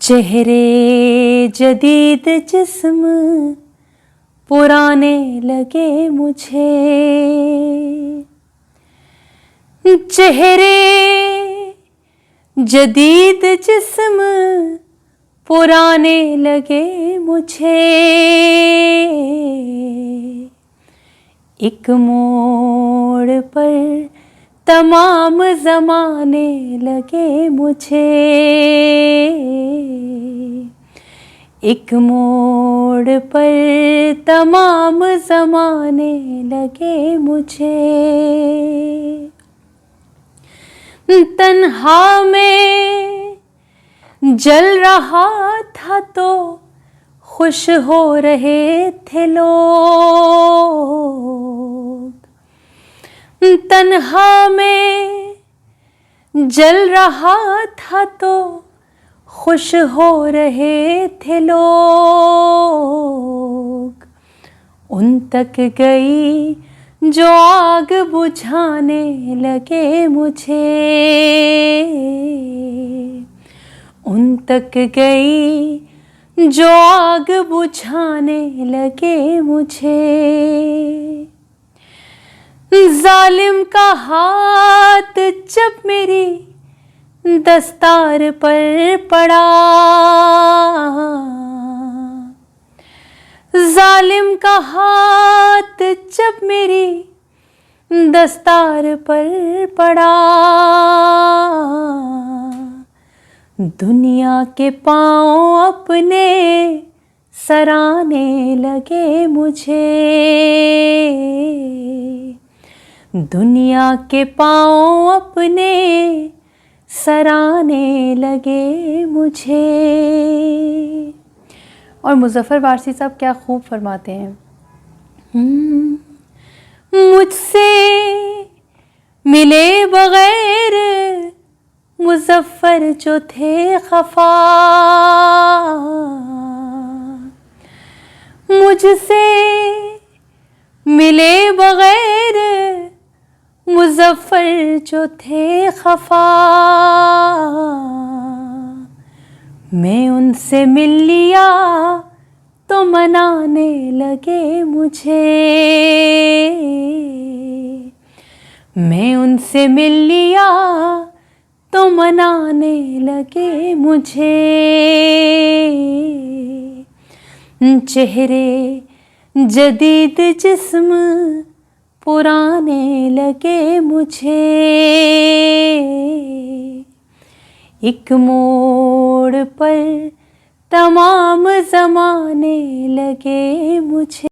चेहरे जदीद जिस्म पुराने लगे मुझे। चेहरे जदीद जिस्म पुराने लगे मुझे। एक मोड़ पर तमाम ज़माने लगे मुझे। एक मोड़ पर तमाम ज़माने लगे मुझे। तन्हा में जल रहा था तो खुश हो रहे थे लोग। तन्हा में जल रहा था तो खुश हो रहे थे लोग। उन तक गई जो आग बुझाने लगे मुझे। उन तक गई जो आग बुझाने लगे मुझे। जालिम का हाथ जब मेरी दस्तार पर पड़ा। जालिम का हाथ जब मेरी दस्तार पर पड़ा। दुनिया के पाँव अपने सराने लगे मुझे। दुनिया के पाँव अपने सराने लगे मुझे। और मुज़फ़्फ़र वारसी साहब क्या खूब फरमाते हैं। मुझसे मिले बगैर मुज़फ़्फ़र जो थे खफा। मुझसे मिले बगैर मुज़फ़्फ़र जो थे खफा। मैं उनसे मिल लिया तो मनाने लगे मुझे। मैं उनसे मिल लिया तो मनाने लगे मुझे। चेहरे जदीद जिस्म पुराने लगे मुझे। एक मोड़ पर तमाम ज़माने लगे मुझे।